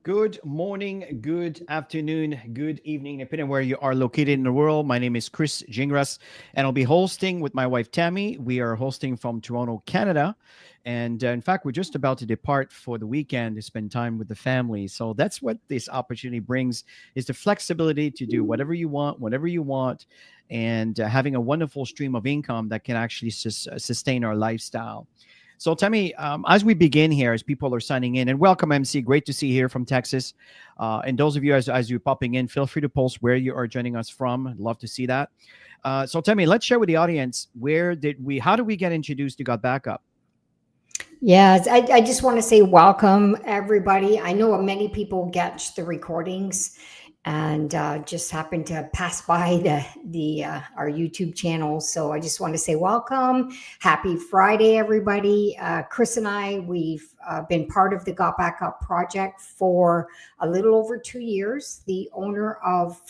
Good morning, good afternoon, good evening, depending on where you are located in the world. My name is Chris Gingras, and I'll be hosting with my wife Tammy. We are hosting from Toronto, Canada, and in fact, we're just about to depart for the weekend to spend time with the family. So that's what this opportunity brings: is the flexibility to do whatever you want, whatever you want, and having a wonderful stream of income that can actually sustain our lifestyle. So tell me, as we begin here, as people are signing in, and welcome, MC. Great to see you here from Texas. And those of you, as you're popping in, feel free to post where you are joining us from. I'd love to see that. So tell me, let's share with the audience, how did we get introduced to Got Backup? Yes, I just want to say welcome, everybody. I know many people get the recordings and just happen to pass by the our YouTube channel. So I just want to say welcome. Happy Friday, everybody. Chris and I, we've been part of the Got Backup project for a little over 2 years. The owner of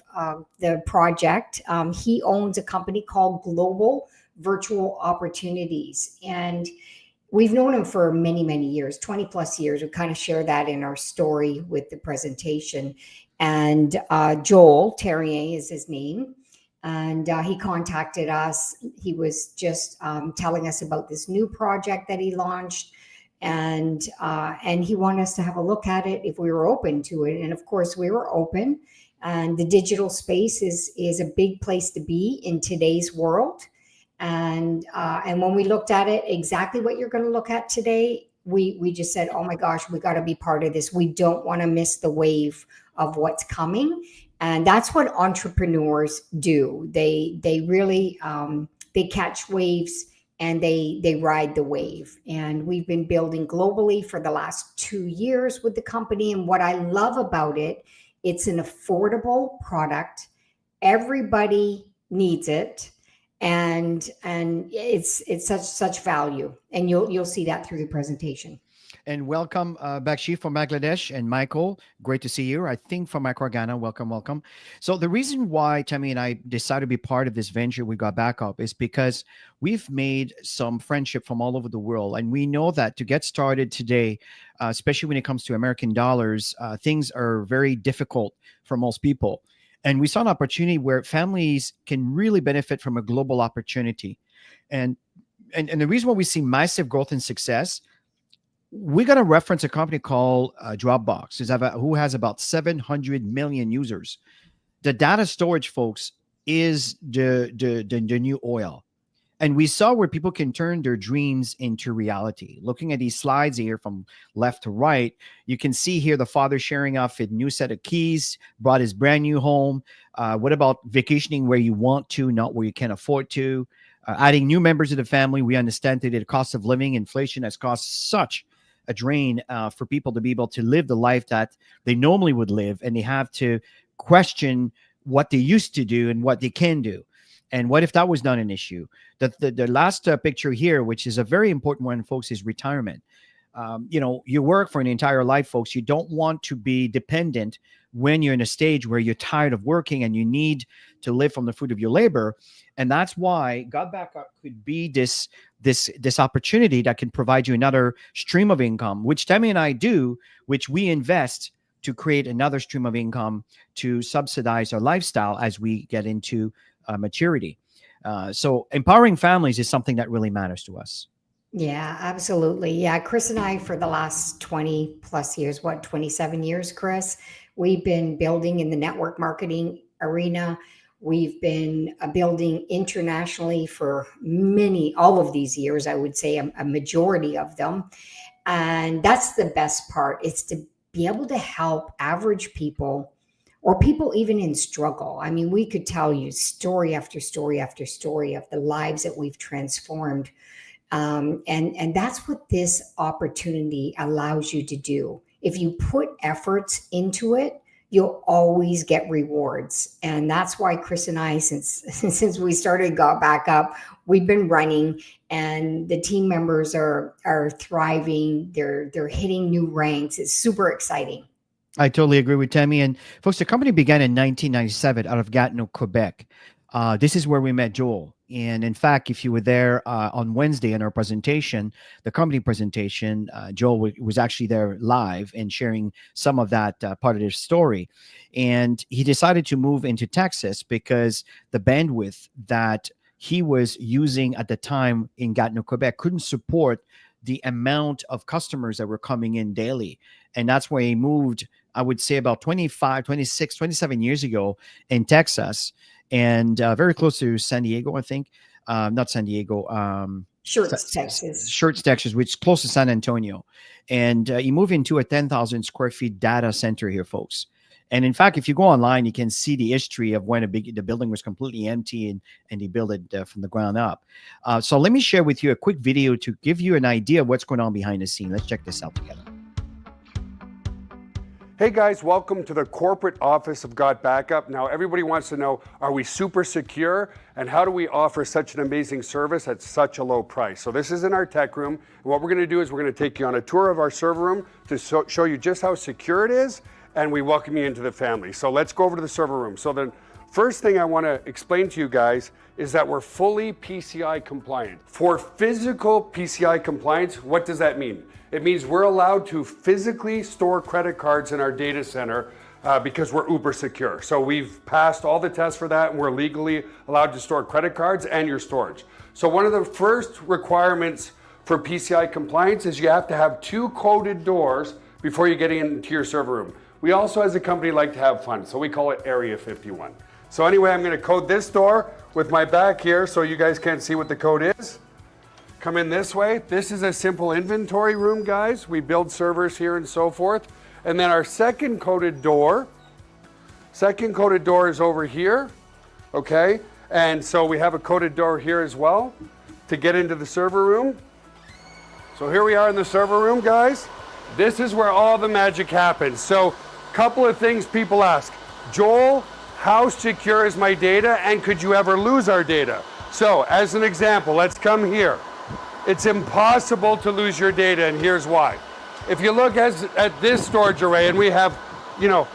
the project, he owns a company called Global Virtual Opportunities. And we've known him for many, many years, 20 plus years. We kind of share that in our story with the presentation. And Joel Terrier is his name. And he contacted us. He was just telling us about this new project that he launched. And he wanted us to have a look at it if we were open to it. And of course, we were open. And the digital space is a big place to be in today's world. And when we looked at it, exactly what you're going to look at today, we just said, oh my gosh, we got to be part of this. We don't want to miss the wave of what's coming. And that's what entrepreneurs do. They really, they catch waves and they ride the wave. And we've been building globally for the last 2 years with the company. And what I love about it, it's an affordable product. Everybody needs it. And it's such value, and you'll see that through the presentation. And welcome, Bakshi from Bangladesh, and Michael. Great to see you. I think from Accra, Ghana. Welcome, welcome. So the reason why Tammy and I decided to be part of this venture we got backup is because we've made some friendship from all over the world, and we know that to get started today, especially when it comes to American dollars, things are very difficult for most people. And we saw an opportunity where families can really benefit from a global opportunity. And and the reason why we see massive growth and success, we're going to reference a company called Dropbox, who has about 700 million users. The data storage, folks, is the new oil. And we saw where people can turn their dreams into reality. Looking at these slides here from left to right, you can see here the father sharing off a new set of keys, brought his brand new home. What about vacationing where you want to, not where you can afford to? Adding new members of the family. We understand that the cost of living, inflation has caused such a drain for people to be able to live the life that they normally would live. And they have to question what they used to do and what they can do. And what if that was not an issue? The last picture here, which is a very important one, folks, is retirement. You work for an entire life, folks. You don't want to be dependent when you're in a stage where you're tired of working and you need to live from the fruit of your labor. And that's why Got Backup could be this opportunity that can provide you another stream of income, which Tammy and I do, which we invest to create another stream of income to subsidize our lifestyle as we get into maturity. So empowering families is something that really matters to us. Yeah, absolutely. Yeah, Chris and I, for the last 20 plus years, 27 years, Chris, we've been building in the network marketing arena. We've been building internationally for all of these years, I would say a majority of them. And that's the best part. It's to be able to help average people or people even in struggle. I mean, we could tell you story after story after story of the lives that we've transformed. And that's what this opportunity allows you to do. If you put efforts into it, you'll always get rewards. And that's why Chris and I, since we started Got Backup, we've been running, and the team members are thriving. They're hitting new ranks. It's super exciting. I totally agree with Tammy. And folks, the company began in 1997 out of Gatineau, Quebec. This is where we met Joel. And in fact, if you were there on Wednesday in our presentation, the company presentation, Joel was actually there live and sharing some of that part of their story. And he decided to move into Texas because the bandwidth that he was using at the time in Gatineau, Quebec, couldn't support the amount of customers that were coming in daily. And that's why he moved, I would say about 25, 26, 27 years ago in Texas, and very close to San Diego, I think. Not San Diego. Shirts, Texas. Shirts, Texas, which is close to San Antonio. And he moved into a 10,000 square feet data center here, folks. And in fact, if you go online, you can see the history of when the building was completely empty and they built it from the ground up. So let me share with you a quick video to give you an idea of what's going on behind the scene. Let's check this out together. Hey guys, welcome to the corporate office of GotBackup. Now everybody wants to know, are we super secure? And how do we offer such an amazing service at such a low price? So this is in our tech room. And what we're gonna do is we're gonna take you on a tour of our server room to show you just how secure it is, and we welcome you into the family. So let's go over to the server room. So the first thing I wanna explain to you guys is that we're fully PCI compliant. For physical PCI compliance, what does that mean? It means we're allowed to physically store credit cards in our data center because we're uber secure. So we've passed all the tests for that, and we're legally allowed to store credit cards and your storage. So one of the first requirements for PCI compliance is you have to have 2 coded doors before you get into your server room. We also, as a company, like to have fun, so we call it Area 51. So anyway, I'm gonna code this door with my back here so you guys can't see what the code is. Come in this way. This is a simple inventory room, guys. We build servers here and so forth. And then our second coded door is over here, okay? And so we have a coded door here as well to get into the server room. So here we are in the server room, guys. This is where all the magic happens. So couple of things people ask. Joel, how secure is my data, and could you ever lose our data? So as an example, let's come here. It's impossible to lose your data, and here's why. If you look at this storage array, and we have,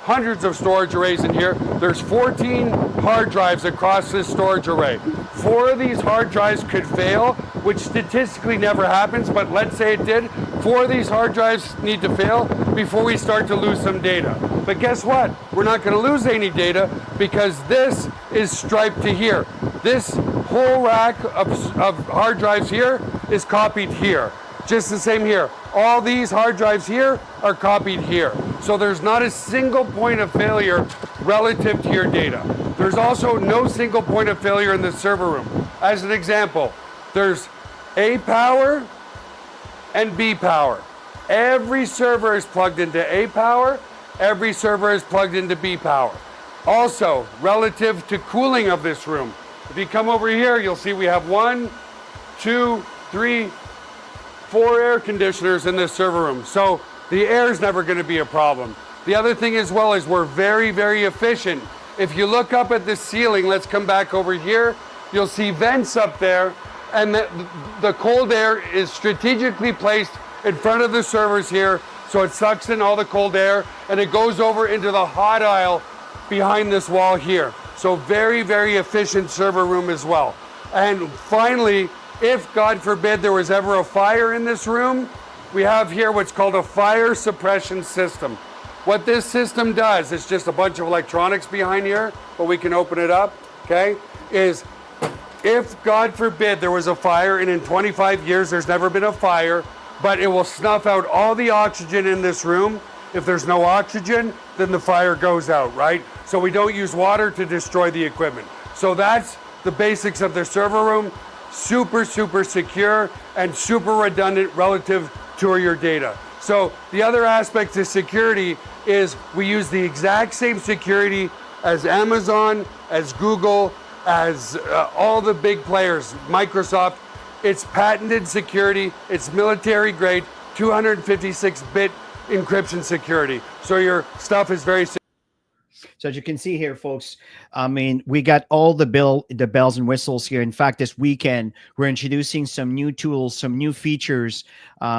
hundreds of storage arrays in here, there's 14 hard drives across this storage array. 4 of these hard drives could fail, which statistically never happens, but let's say it did. 4 of these hard drives need to fail before we start to lose some data. But guess what? We're not going to lose any data because this is striped to here. This whole rack of hard drives here is copied here. Just the same here. All these hard drives here are copied here. So there's not a single point of failure relative to your data. There's also no single point of failure in the server room. As an example, there's A power and B power. Every server is plugged into A power. Every server is plugged into B power. Also, relative to cooling of this room, if you come over here, you'll see we have 1, 2, 3, 4 air conditioners in this server room. So the air is never going to be a problem. The other thing as well is we're very, very efficient. If you look up at the ceiling, let's come back over here, you'll see vents up there, and the cold air is strategically placed in front of the servers here, so it sucks in all the cold air, and it goes over into the hot aisle behind this wall here. So very, very efficient server room as well. And finally, if God forbid there was ever a fire in this room, we have here what's called a fire suppression system. What this system does, it's just a bunch of electronics behind here, but we can open it up, okay, is if God forbid there was a fire, and in 25 years there's never been a fire, but it will snuff out all the oxygen in this room. If there's no oxygen, then the fire goes out, right? So we don't use water to destroy the equipment. So that's the basics of the server room. Super, super secure and super redundant relative to your data. So the other aspect to security is we use the exact same security as Amazon, as Google, as all the big players, Microsoft. It's patented security, it's military grade, 256-bit encryption security. So your stuff is very secure. So as you can see here, folks, I mean, we got all the bells and whistles here. In fact, this weekend we're introducing some new tools, some new features.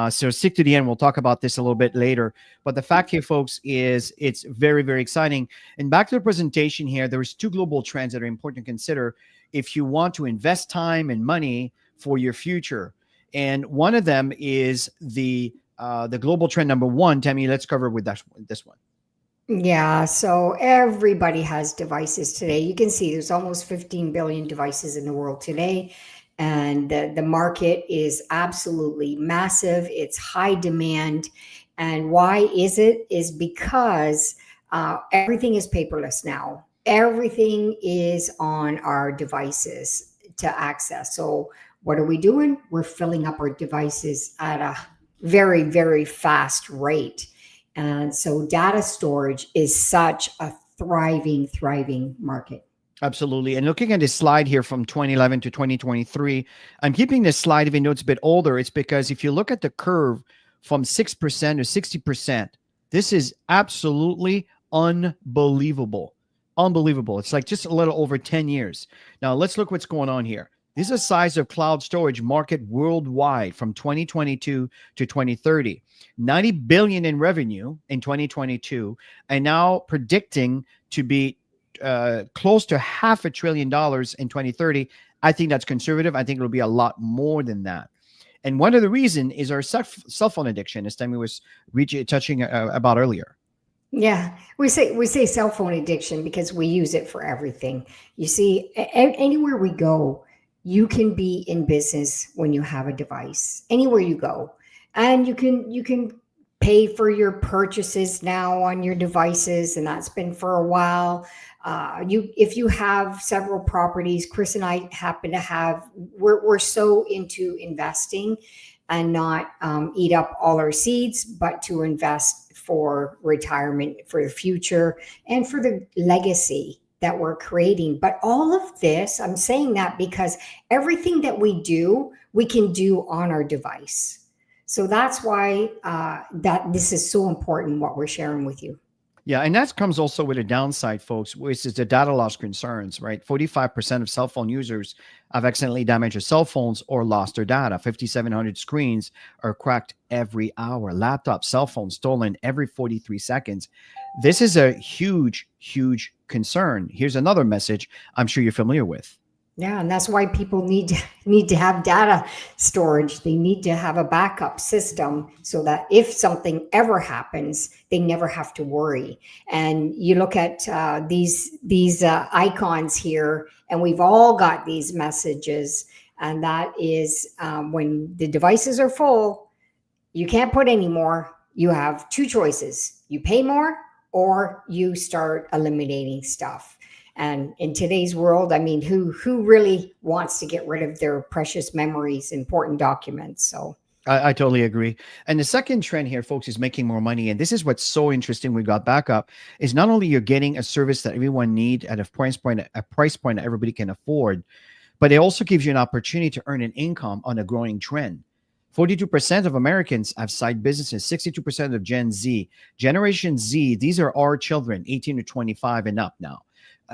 So stick to the end. We'll talk about this a little bit later. But the fact here, folks, is it's very, very exciting. And back to the presentation here, there's two global trends that are important to consider if you want to invest time and money for your future. And one of them is the global trend number one. Tammy, let's cover with this one. Yeah, so everybody has devices today. You can see there's almost 15 billion devices in the world today, and the market is absolutely massive. It's high demand. And why is it? Is because everything is paperless now. Everything is on our devices to access. So what are we doing? We're filling up our devices at a very, very fast rate. And so data storage is such a thriving market. Absolutely. And looking at this slide here from 2011 to 2023, I'm keeping this slide even though it's a bit older. It's because if you look at the curve from 6% to 60%, this is absolutely unbelievable. Unbelievable. It's like just a little over 10 years. Now let's look what's going on here. This is the size of cloud storage market worldwide from 2022 to 2030. 90 billion in revenue in 2022, and now predicting to be close to $500 billion in 2030. I think that's conservative. I think it'll be a lot more than that. And one of the reasons is our cell phone addiction, as Tammy was touching about earlier. Yeah, we say cell phone addiction because we use it for everything. You see, anywhere we go, you can be in business when you have a device. Anywhere you go, and you can pay for your purchases now on your devices, and that's been for a while. If you have several properties, Chris and I happen to have. We're so into investing and not eat up all our seeds, but to invest for retirement, for the future, and for the legacy that we're creating. But all of this, I'm saying that because everything that we do, we can do on our device. So that's why that this is so important, what we're sharing with you. Yeah, and that comes also with a downside, folks, which is the data loss concerns, right? 45% of cell phone users have accidentally damaged their cell phones or lost their data. 5,700 screens are cracked every hour. Laptops, cell phones stolen every 43 seconds. This is a huge, huge concern. Here's another message I'm sure you're familiar with. Yeah, and that's why people need to have data storage. They need to have a backup system so that if something ever happens, they never have to worry. And you look at these icons here, and we've all got these messages. And that is when the devices are full, you can't put any more. You have two choices: you pay more, or you start eliminating stuff. And in today's world, I mean, who really wants to get rid of their precious memories, important documents? So I totally agree. And the second trend here, folks, is making more money. And this is what's so interesting with GotBackup is not only you're getting a service that everyone need at a price point that everybody can afford, but it also gives you an opportunity to earn an income on a growing trend. 42% of Americans have side businesses, 62% of Gen Z. Generation Z, these are our children, 18 to 25 and up now.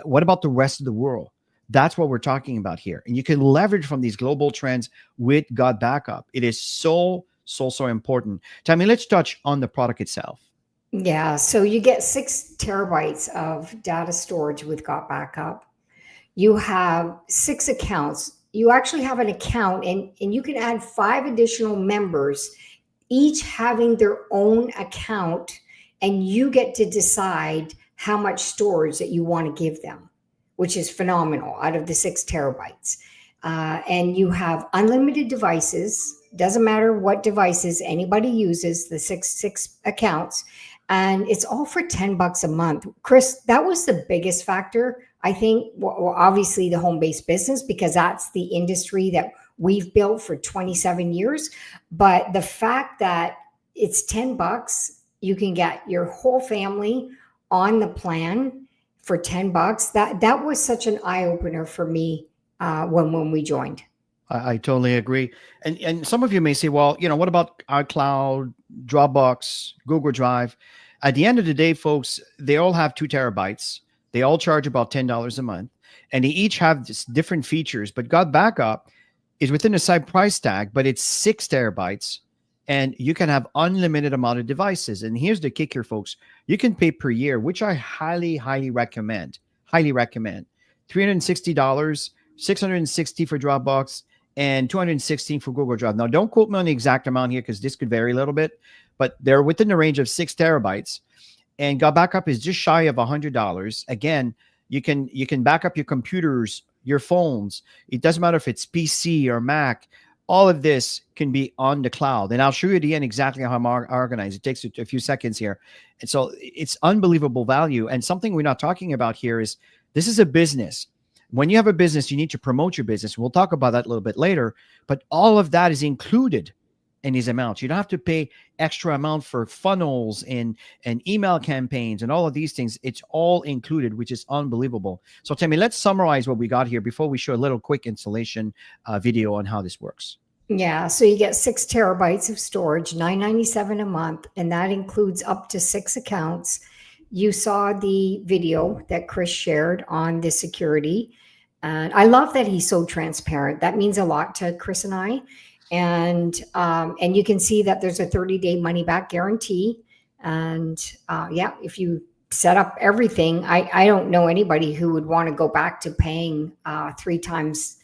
What about the rest of the world? That's what we're talking about here. And you can leverage from these global trends with GotBackup. It is so important. Tammy, let's touch on the product itself. Yeah, so you get 6 terabytes of data storage with GotBackup. You have 6 accounts. You actually have an account, and you can add 5 additional members, each having their own account, and you get to decide how much storage that you want to give them, which is phenomenal out of the 6 terabytes. And you have unlimited devices. Doesn't matter what devices anybody uses, the six accounts. And it's all for $10 a month. Chris, that was the biggest factor. I think, well, obviously the home-based business, because that's the industry that we've built for 27 years. But the fact that it's $10, you can get your whole family on the plan for $10. That was such an eye-opener for me when we joined. I totally agree. And some of you may say, well, what about iCloud, Dropbox, Google Drive? At the end of the day, folks, they all have 2 terabytes. They all charge about $10 a month, and they each have different features. But GotBackup is within a side price tag, but it's 6 terabytes, and you can have unlimited amount of devices. And here's the kicker, folks: you can pay per year, which I highly, highly recommend. Highly recommend. $360, 660 for Dropbox, and 216 for Google Drive. Now, don't quote me on the exact amount here because this could vary a little bit, but they're within the range of 6 terabytes. And GotBackup is just shy of $100. Again, you can back up your computers, your phones. It doesn't matter if it's PC or Mac. All of this can be on the cloud. And I'll show you at the end exactly how I'm organized. It takes a few seconds here. And so it's unbelievable value. And something we're not talking about here is this is a business. When you have a business, you need to promote your business. We'll talk about that a little bit later. But all of that is included in these amounts. You don't have to pay extra amount for funnels and email campaigns and all of these things. It's all included, which is unbelievable. So Tammy, let's summarize what we got here before we show a little quick installation video on how this works. Yeah, so you get 6 terabytes of storage, $9.97 a month, and that includes up to 6 accounts. You saw the video that Chris shared on the security, and I love that he's so transparent. That means a lot to Chris and I. And you can see that there's a 30-day money-back guarantee. And yeah, if you set up everything, I don't know anybody who would want to go back to paying 3 times,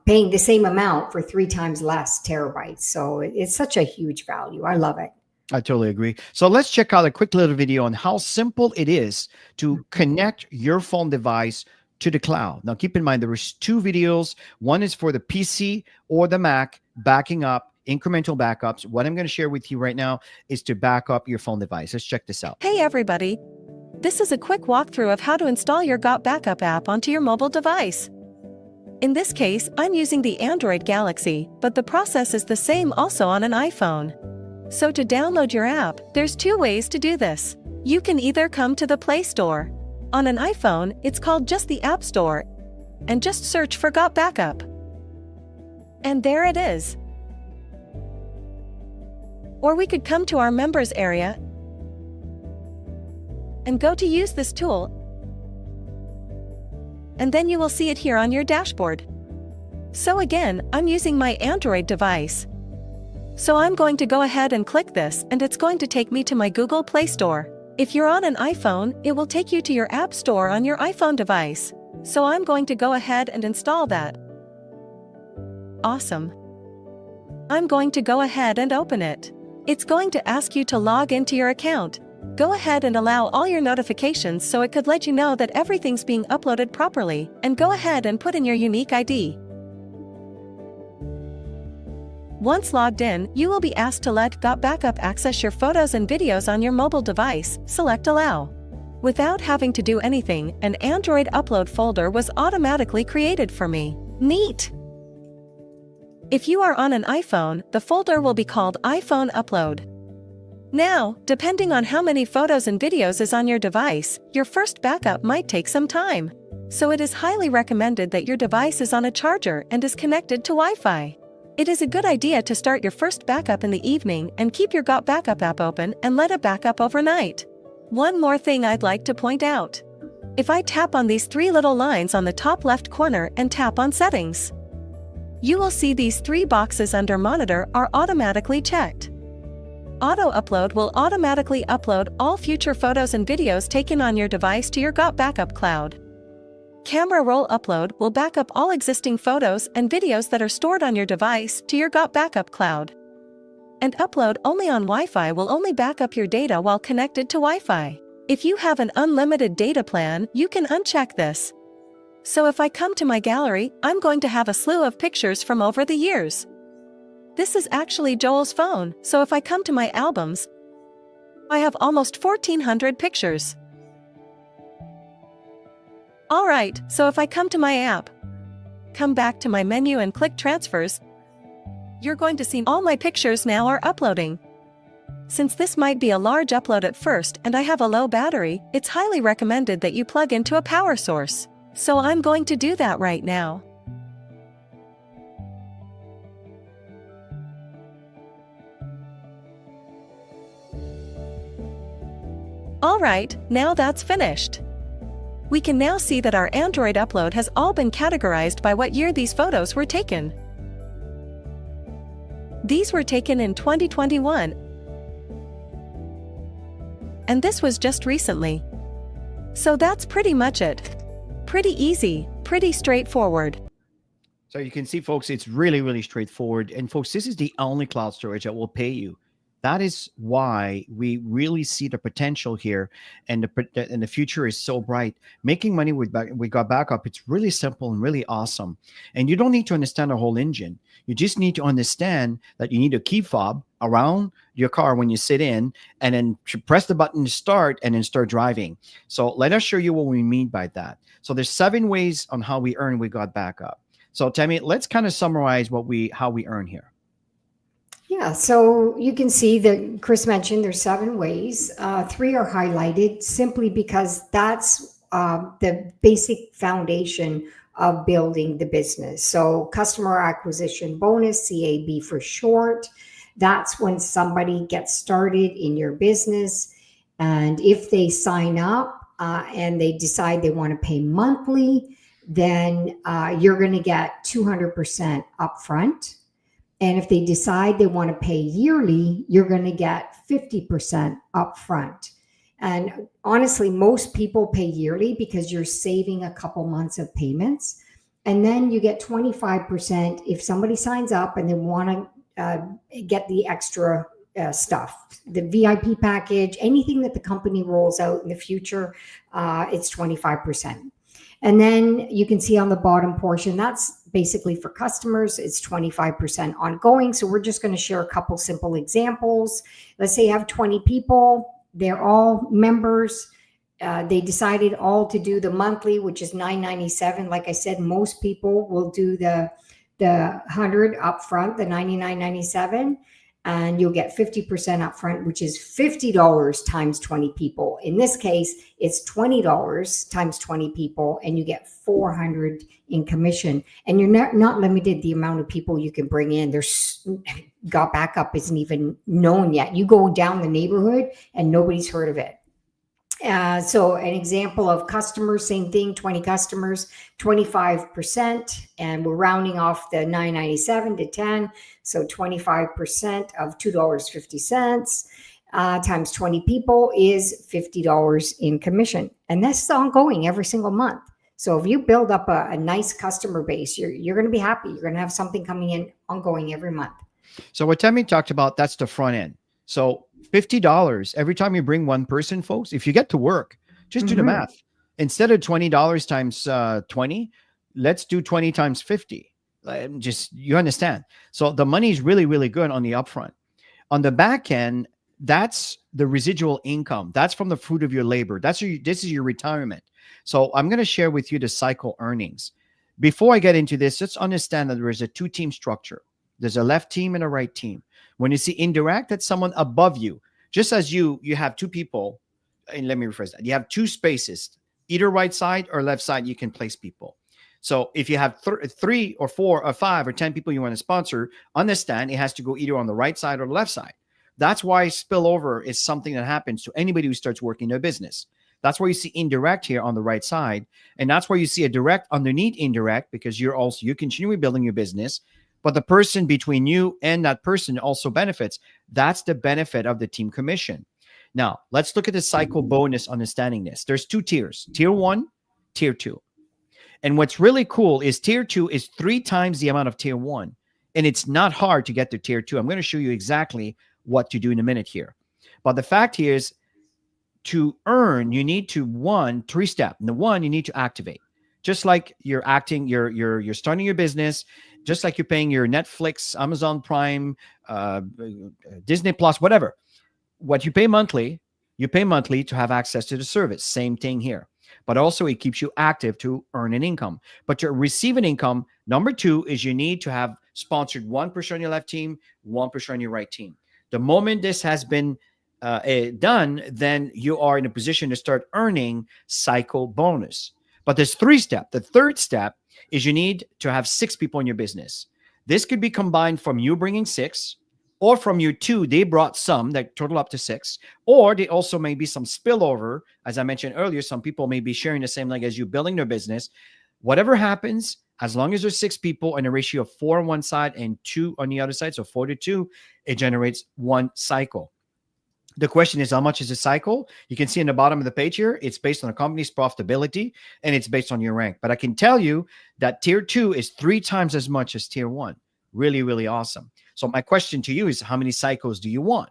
paying the same amount for 3 times less terabytes. So it's such a huge value. I love it. I totally agree. So let's check out a quick little video on how simple it is to connect your phone device to the cloud. Now, keep in mind, there is 2 videos. One is for the PC or the Mac, backing up, incremental backups. What I'm going to share with you right now is to back up your phone device. Let's check this out. Hey, everybody. This is a quick walkthrough of how to install your GotBackup app onto your mobile device. In this case, I'm using the Android Galaxy, but the process is the same also on an iPhone. So to download your app, there's 2 ways to do this. You can either come to the Play Store. On an iPhone, it's called just the App Store, and just search for GotBackup. And there it is. Or we could come to our members area and go to use this tool, and then you will see it here on your dashboard. So again, I'm using my Android device. So I'm going to go ahead and click this, and it's going to take me to my Google Play Store. If you're on an iPhone, it will take you to your App Store on your iPhone device. So I'm going to go ahead and install that. Awesome. I'm going to go ahead and open it. It's going to ask you to log into your account. Go ahead and allow all your notifications so it could let you know that everything's being uploaded properly, and go ahead and put in your unique ID. Once logged in, you will be asked to let GotBackup access your photos and videos on your mobile device. Select Allow. Without having to do anything, an Android upload folder was automatically created for me. Neat! If you are on an iPhone, the folder will be called iPhone Upload. Now, depending on how many photos and videos is on your device, your first backup might take some time. So it is highly recommended that your device is on a charger and is connected to Wi-Fi. It is a good idea to start your first backup in the evening and keep your GotBackup app open and let it back up overnight. One more thing I'd like to point out. If I tap on these 3 little lines on the top left corner and tap on Settings, you will see these 3 boxes under Monitor are automatically checked. Auto Upload will automatically upload all future photos and videos taken on your device to your GotBackup cloud. Camera Roll Upload will back up all existing photos and videos that are stored on your device to your GotBackup cloud. And Upload Only on Wi-Fi will only back up your data while connected to Wi-Fi. If you have an unlimited data plan, you can uncheck this. So if I come to my gallery, I'm going to have a slew of pictures from over the years. This is actually Joel's phone, so if I come to my albums, I have almost 1,400 pictures. Alright, so if I come to my app, come back to my menu and click Transfers, you're going to see all my pictures now are uploading. Since this might be a large upload at first and I have a low battery, it's highly recommended that you plug into a power source. So I'm going to do that right now. Alright, now that's finished. We can now see that our Android upload has all been categorized by what year these photos were taken. These were taken in 2021, and this was just recently. So that's pretty much it. Pretty easy, pretty straightforward. So you can see, folks, it's really, really straightforward. And folks, this is the only cloud storage that will pay you. That is why we really see the potential here, and the future is so bright. Making money with GotBackup, it's really simple and really awesome. And you don't need to understand the whole engine. You just need to understand that you need a key fob around your car when you sit in, and then press the button to start, and then start driving. So let us show you what we mean by that. So there's 7 ways on how we earn with GotBackup. So Tammy, let's kind of summarize how we earn here. Yeah, so you can see that Chris mentioned there's 7 ways. 3 are highlighted simply because that's the basic foundation of building the business. So customer acquisition bonus, CAB for short, that's when somebody gets started in your business. And if they sign up and they decide they want to pay monthly, then you're going to get 200% upfront. And if they decide they want to pay yearly, you're going to get 50% upfront. And honestly, most people pay yearly because you're saving a couple months of payments. And then you get 25% if somebody signs up and they want to get the extra stuff, the VIP package, anything that the company rolls out in the future, it's 25%. And then you can see on the bottom portion, that's basically for customers. It's 25% ongoing. So we're just going to share a couple simple examples. Let's say you have 20 people. They're all members. They decided all to do the monthly, which is $9.97. Like I said, most people will do the 100 upfront, the $99.97. And you'll get 50% upfront, which is $50 times 20 people. In this case, it's $20 times 20 people, and you get $400 in commission. And you're not limited the amount of people you can bring in. There's GotBackup isn't even known yet. You go down the neighborhood and nobody's heard of it. So an example of customers, same thing, 20 customers, 25%, and we're rounding off the $9.97 to 10. So 25% of $2.50 times 20 people is $50 in commission. And that's ongoing every single month. So if you build up a nice customer base, you're going to be happy. You're going to have something coming in ongoing every month. So what Tammy talked about, that's the front end. So $50 every time you bring one person, folks. If you get to work, just do the math. Instead of $20 times 20, let's do 20 times 50. Just, you understand. So the money is really, really good on the upfront. On the back end, that's the residual income. That's from the fruit of your labor. This is your retirement. So I'm going to share with you the cycle earnings. Before I get into this, let's understand that there is a 2-team structure. There's a left team and a right team. When you see indirect, that's someone above you. Just as you have 2 people, and let me rephrase that. You have 2 spaces, either right side or left side, you can place people. So if you have 3 or 4 or 5 or 10 people you want to sponsor, understand it has to go either on the right side or the left side. That's why spillover is something that happens to anybody who starts working their business. That's why you see indirect here on the right side. And that's why you see a direct underneath indirect, because you're continuing building your business. But the person between you and that person also benefits. That's the benefit of the team commission. Now, let's look at the cycle bonus understanding this. There's 2 tiers, tier 1, tier 2. And what's really cool is tier 2 is 3 times the amount of tier 1. And it's not hard to get to tier 2. I'm going to show you exactly what to do in a minute here. But the fact here is, to earn, you need to 3-step. And the 1, you need to activate. Just like you're starting your business, just like you're paying your Netflix, Amazon Prime, Disney Plus, whatever. What you pay monthly to have access to the service. Same thing here. But also it keeps you active to earn an income. But to receive an income, number 2 is you need to have sponsored 1% on your left team, 1% on your right team. The moment this has been done, then you are in a position to start earning cycle bonus. But there's 3 steps. The 3rd step is you need to have 6 people in your business. This could be combined from you bringing 6, or from year 2, they brought some that total up to 6, or they also may be some spillover. As I mentioned earlier, some people may be sharing the same leg as you, building their business. Whatever happens, as long as there's 6 people and a ratio of 4 on one side and 2 on the other side, so 4 to 2, it generates 1 cycle. The question is, how much is a cycle? You can see in the bottom of the page here, it's based on a company's profitability and it's based on your rank. But I can tell you that tier 2 is 3 times as much as tier 1. Really, really awesome. So my question to you is, how many cycles do you want?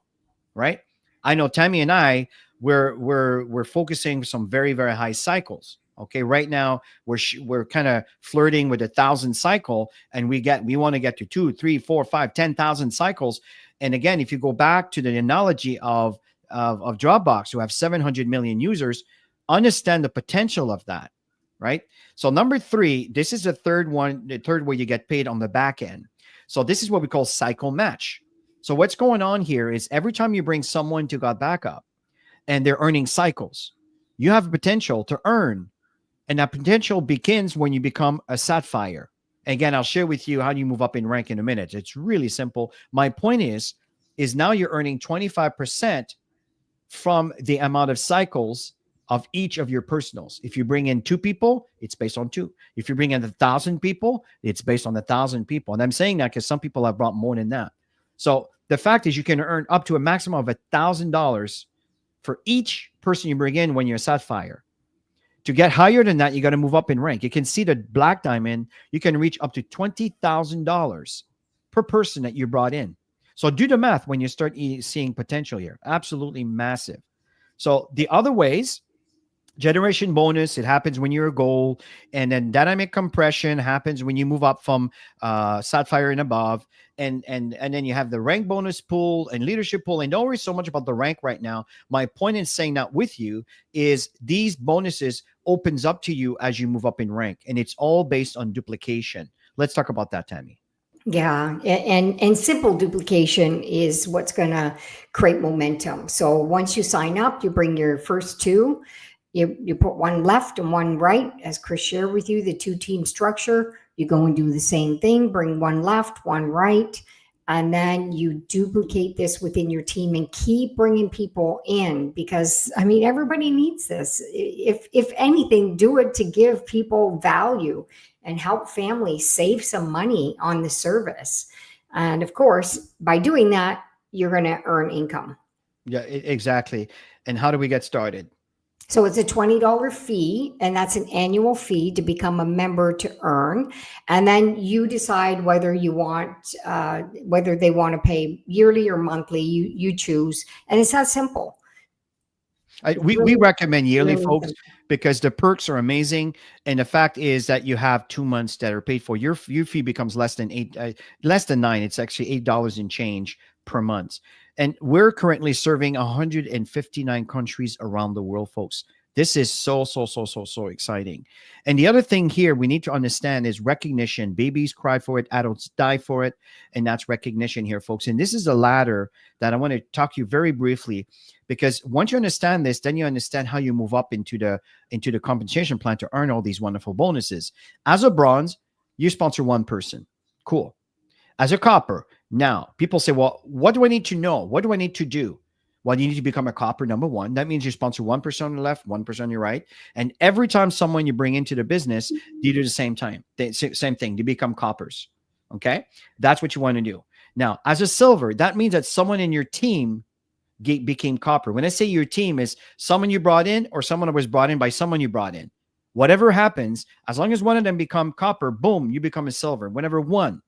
Right? I know Tammy and I, we're focusing some very, very high cycles. Okay, right now we're kind of flirting with 1,000 cycle, and we want to get to 2, 3, 4, 5, 10,000 cycles. And again, if you go back to the analogy of Dropbox, who have 700 million users, understand the potential of that, right? So number 3, this is the third one, the third way you get paid on the back end. So this is what we call cycle match. So what's going on here is every time you bring someone to GotBackup and they're earning cycles, you have a potential to earn. And that potential begins when you become a Sapphire. Again, I'll share with you how you move up in rank in a minute. It's really simple. My point is now you're earning 25% from the amount of cycles of each of your personals. If you bring in 2 people, it's based on 2. If you bring in 1,000 people, it's based on 1,000 people. And I'm saying that because some people have brought more than that. So the fact is you can earn up to a maximum of $1,000 for each person you bring in when you're a Sapphire. To get higher than that, you got to move up in rank. You can see the Black Diamond, you can reach up to $20,000 per person that you brought in. So do the math when you start seeing potential here. Absolutely massive. So the other ways, generation bonus, it happens when you're a gold. And then dynamic compression happens when you move up from Sapphire and above. And then you have the rank bonus pool and leadership pool. And don't worry so much about the rank right now. My point in saying that with you is these bonuses opens up to you as you move up in rank. And it's all based on duplication. Let's talk about that, Tammy. Yeah, and simple duplication is what's going to create momentum. So once you sign up, you bring your first 2. You put one left and one right, as Chris shared with you, the 2-team structure. You go and do the same thing, bring one left, one right, and then you duplicate this within your team and keep bringing people in because, I mean, everybody needs this. If anything, do it to give people value and help families save some money on the service. And of course, by doing that, you're going to earn income. Yeah, exactly. And how do we get started? So it's a $20 fee, and that's an annual fee to become a member to earn. And then you decide whether you want, whether they want to pay yearly or monthly. You choose, and it's that simple. We recommend yearly, folks, because the perks are amazing, and the fact is that you have 2 months that are paid for. Your fee becomes less than $9. It's actually $8 and change per month. And we're currently serving 159 countries around the world, folks. This is so exciting. And the other thing here we need to understand is recognition. Babies cry for it, adults die for it, and that's recognition here, folks. And this is a ladder that I want to talk to you very briefly, because once you understand this, then you understand how you move up into the compensation plan to earn all these wonderful bonuses. As a bronze, you sponsor 1 person. Cool. As a copper, now people say, well, what do I need to know? What do I need to do? Well, you need to become a copper, number 1. That means you sponsor 1% on the left, 1% on your right. And every time someone you bring into the business, you do the same thing. They become coppers. Okay. That's what you want to do. Now, as a silver, that means that someone in your team became copper. When I say your team, is someone you brought in or someone that was brought in by someone you brought in. Whatever happens, as long as one of them become copper, boom, you become a silver. Whenever 1.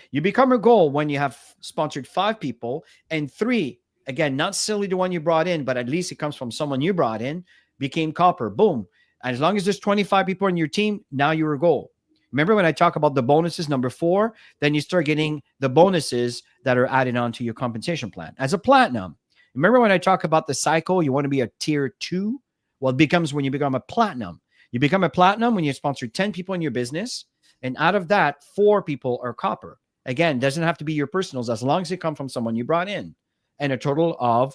You become a gold when you have sponsored 5 people, and 3, again, not silly the one you brought in, but at least it comes from someone you brought in, became copper, boom. And as long as there's 25 people in your team, now you're a gold. Remember when I talk about the bonuses, number 4, then you start getting the bonuses that are added on to your compensation plan. As a platinum, remember when I talk about the cycle, you want to be a tier 2? Well, it becomes when you become a platinum. You become a platinum when you sponsor 10 people in your business, and out of that, 4 people are copper. Again, doesn't have to be your personals as long as it comes from someone you brought in, and a total of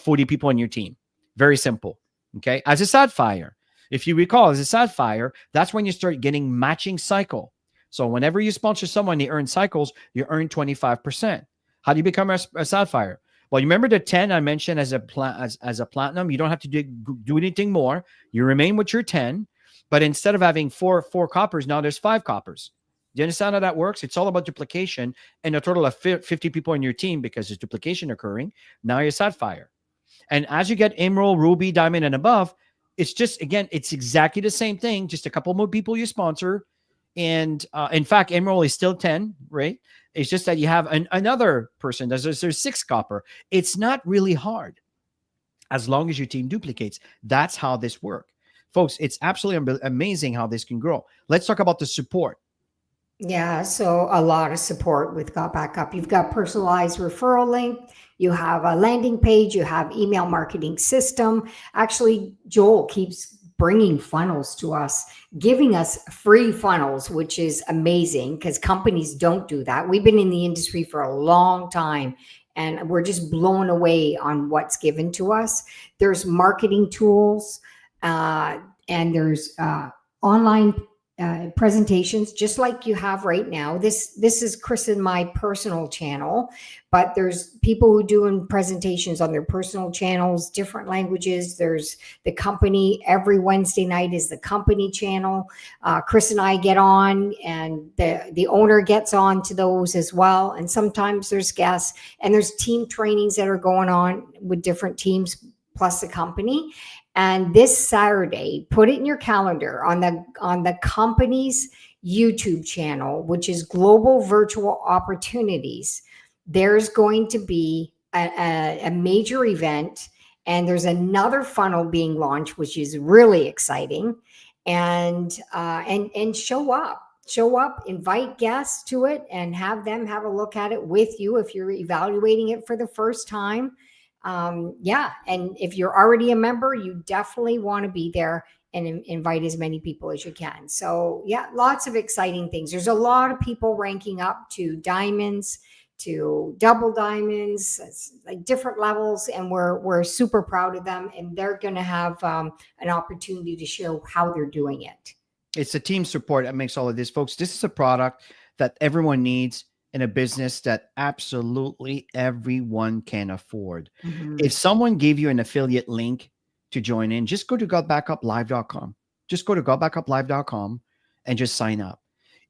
40 people on your team. Very simple. Okay. As a Sapphire, if you recall, as a Sapphire, that's when you start getting matching cycle. So whenever you sponsor someone, they earn cycles, you earn 25%. How do you become a sapphire? Well, you remember the 10 I mentioned as as a platinum. You don't have to do anything more. You remain with your 10, but instead of having four coppers, now there's 5 coppers. Do you understand how that works? It's all about duplication and a total of 50 people in your team because there's duplication occurring. Now you're sapphire. And as you get emerald, ruby, diamond, and above, it's just, again, it's exactly the same thing. Just a couple more people you sponsor. And in fact, emerald is still 10, right? It's just that you have another person. There's 6 copper. It's not really hard as long as your team duplicates. That's how this works. Folks, it's absolutely amazing how this can grow. Let's talk about the support. Yeah, so a lot of support with GotBackup. You've got personalized referral link, you have a landing page, you have email marketing system. Actually, Joel keeps bringing funnels to us, giving us free funnels, which is amazing because companies don't do that. We've been in the industry for a long time and we're just blown away on what's given to us. There's marketing tools and there's online presentations just like you have right now. This is Chris and my personal channel, but there's people who doing presentations on their personal channels, different languages. There's the company. Every Wednesday night is the company channel. Chris and I get on, and the owner gets on to those as well. And sometimes there's guests, and there's team trainings that are going on with different teams plus the company. And this Saturday, put it in your calendar on the company's YouTube channel, which is Global Virtual Opportunities. There's going to be a major event, and there's another funnel being launched, which is really exciting. And show up, invite guests to it, and have them have a look at it with you if you're evaluating it for the first time. And if you're already a member, you definitely want to be there and invite as many people as you can. So yeah, lots of exciting things. There's a lot of people ranking up to diamonds, to double diamonds, like different levels, and we're super proud of them. And they're going to have an opportunity to show how they're doing it. It's the team support that makes all of this, folks. This is a product that everyone needs in a business that absolutely everyone can afford. Mm-hmm. If someone gave you an affiliate link to join in, just go to GotBackupLive.com. Just go to GotBackupLive.com and just sign up.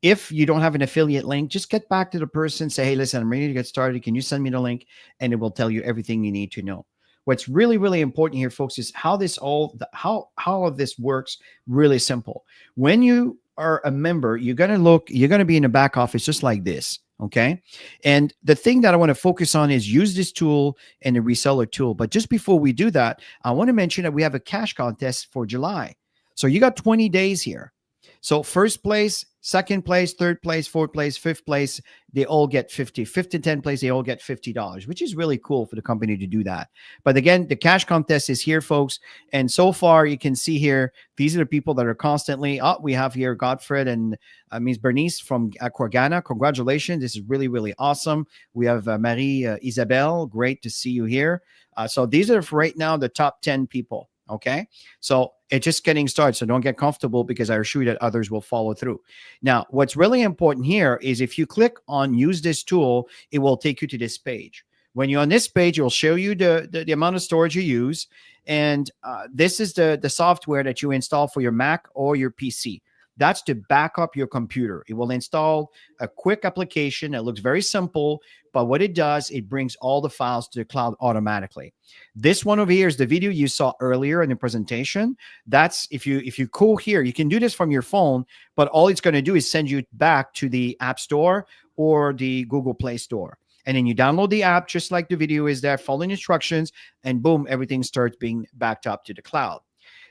If you don't have an affiliate link, just get back to the person, say, hey, listen, I'm ready to get started. Can you send me the link? And it will tell you everything you need to know. What's really, really important here, folks, is how all of this works. Really simple. When you are a member, you're going to be in the back office just like this. Okay. And the thing that I want to focus on is use this tool and the reseller tool. But just before we do that, I want to mention that we have a cash contest for July. So you got 20 days here. So first place, second place, third place, fourth place, fifth place, they all get 50. Fifth to 10th place, they all get $50, which is really cool for the company to do that. But again, the cash contest is here, folks. And so far, you can see here, these are the people that are constantly, we have here Godfred and Ms. Bernice from Aquagana. Congratulations. This is really, really awesome. We have Marie Isabel. Great to see you here. So these are right now the top 10 people. Okay. So it's just getting started. So don't get comfortable because I assure you that others will follow through. Now, what's really important here is if you click on use this tool, it will take you to this page. When you're on this page, it will show you the amount of storage you use. And this is the software that you install for your Mac or your PC. That's to back up your computer. It will install a quick application that looks very simple, but what it does, it brings all the files to the cloud automatically. This one over here is the video you saw earlier in the presentation. That's if you go here, you can do this from your phone, but all it's going to do is send you back to the App Store or the Google Play Store. And then you download the app just like the video is there, following instructions, and boom, everything starts being backed up to the cloud.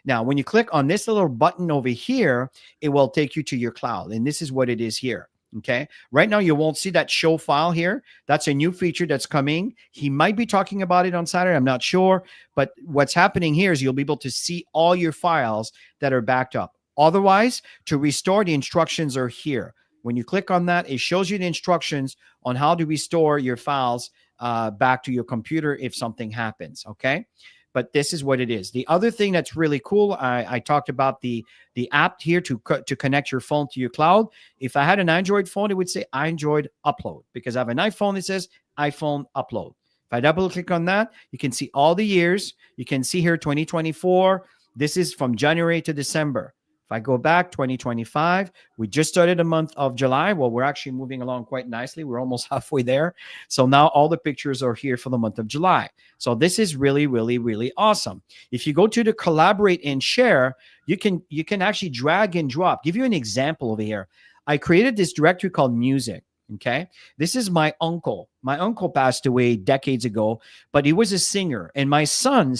Now, when you click on this little button over here, it will take you to your cloud. And this is what it is here. Okay. Right now, you won't see that show file here. That's a new feature that's coming. He might be talking about it on Saturday. I'm not sure. But what's happening here is you'll be able to see all your files that are backed up. Otherwise, to restore, the instructions are here. When you click on that, it shows you the instructions on how to restore your files back to your computer if something happens. Okay. but this is what it is. The other thing that's really cool, I talked about the app here to connect your phone to your cloud. If I had an Android phone, it would say Android upload, because I have an iPhone that says iPhone upload. If I double click on that, you can see all the years. You can see here 2024. This is from January to December. If I go back 2025, we just started the month of July. Well, we're actually moving along quite nicely. We're almost halfway there. So now all the pictures are here for the month of July. So this is really, really, really awesome. If you go to the collaborate and share, you can actually drag and drop. Give you an example over here. I created this directory called music. Okay. This is my uncle. My uncle passed away decades ago, but he was a singer. And my son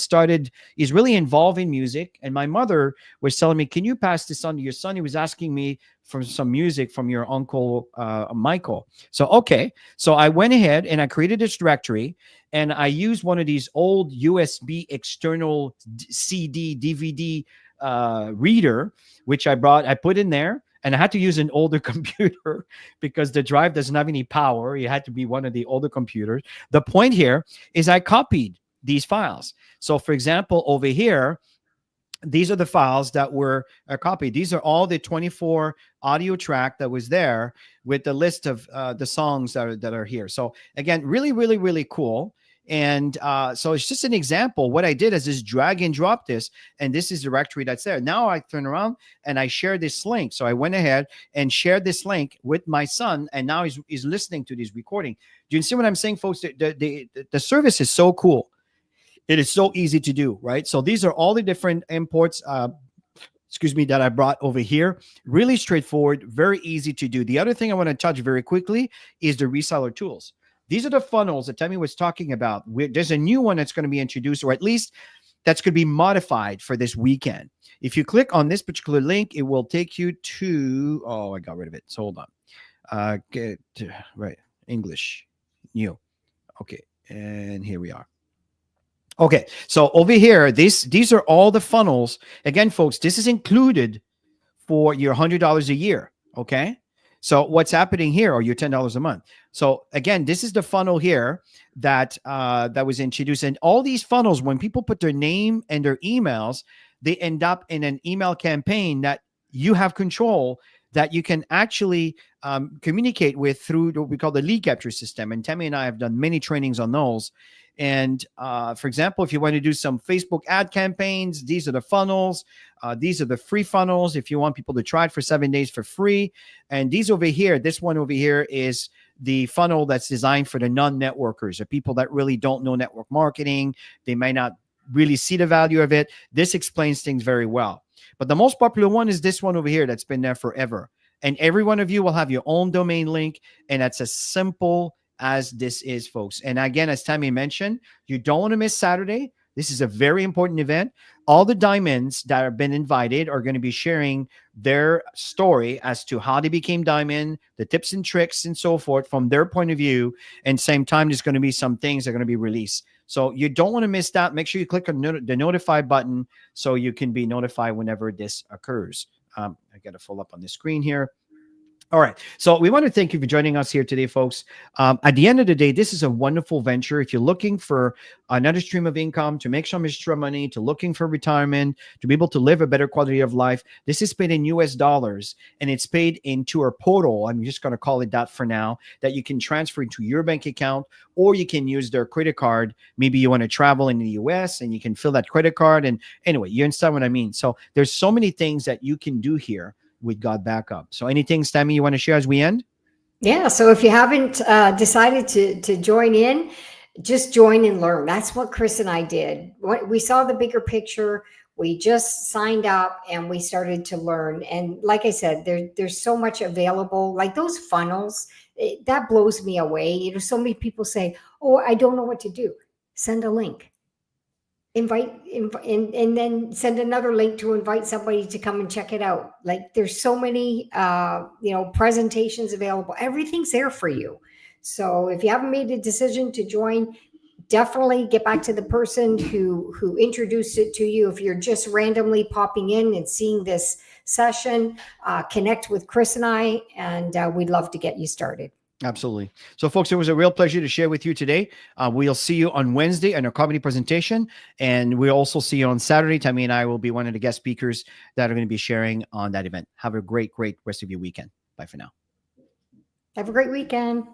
he's really involved in music. And my mother was telling me, can you pass this on to your son? He was asking me for some music from your uncle, Michael. So, okay. So I went ahead and I created this directory, and I used one of these old USB external CD, DVD reader, which I put in there. And I had to use an older computer because the drive doesn't have any power. It had to be one of the older computers. The point here is I copied these files. So for example, over here, these are the files that were copied. These are all the 24 audio track that was there with the list of the songs that are here. So again, really, really, really cool. And so it's just an example. What I did is just drag and drop this, and this is the directory that's there. Now I turn around and I share this link. So I went ahead and shared this link with my son, and now he's listening to this recording. Do you see what I'm saying, folks? The service is so cool. It is so easy to do, right? So these are all the different imports, that I brought over here. Really straightforward, very easy to do. The other thing I want to touch very quickly is the reseller tools. These are the funnels that Tammy was talking about. There's a new one that's going to be introduced, or at least that's going to be modified for this weekend. If you click on this particular link, it will take you to, I got rid of it. So hold on. Right. English, new. Okay. And here we are. Okay. So over here, these are all the funnels. Again, folks, this is included for your $100 a year. Okay. So what's happening here, or your $10 a month. So again, this is the funnel here that was introduced. And all these funnels, when people put their name and their emails, they end up in an email campaign that you have control, that you can actually communicate with through what we call the lead capture system. And Tammy and I have done many trainings on those. And for example, if you want to do some Facebook ad campaigns, these are the funnels. These are the free funnels if you want people to try it for 7 days for free. And these over here, this one over here is the funnel that's designed for the non-networkers, the people that really don't know network marketing. They may not really see the value of it. This explains things very well. But the most popular one is this one over here that's been there forever. And every one of you will have your own domain link. And that's as simple as this is, folks. And again, as Tammy mentioned, you don't want to miss Saturday. This is a very important event. All the diamonds that have been invited are going to be sharing their story as to how they became diamond, the tips and tricks and so forth from their point of view. And same time, there's going to be some things that are going to be released. So you don't want to miss that. Make sure you click on the notify button so you can be notified whenever this occurs. I got to pull up on the screen here. All right. So we want to thank you for joining us here today, folks. At the end of the day, this is a wonderful venture. If you're looking for another stream of income, to make some extra money, to looking for retirement, to be able to live a better quality of life, this is paid in US dollars, and it's paid into our portal. I'm just going to call it that for now, that you can transfer into your bank account, or you can use their credit card. Maybe you want to travel in the US and you can fill that credit card. And anyway, you understand what I mean? So there's so many things that you can do here with GotBackup. So anything, Tammy, you want to share as we end? Yeah. So if you haven't decided to join in, just join and learn. That's what Chris and I did. We saw the bigger picture. We just signed up and we started to learn. And like I said, there's so much available, like those funnels, that blows me away. You know, so many people say, oh, I don't know what to do. Send a link. Invite and then send another link to invite somebody to come and check it out. Like there's so many presentations available. Everything's there for you. So if you haven't made a decision to join, definitely get back to the person who introduced it to you. If you're just randomly popping in and seeing this session, connect with Chris and I, and we'd love to get you started. Absolutely. So, folks, it was a real pleasure to share with you today. We'll see you on Wednesday in our comedy presentation. And we'll also see you on Saturday. Tammy and I will be one of the guest speakers that are going to be sharing on that event. Have a great, great rest of your weekend. Bye for now. Have a great weekend.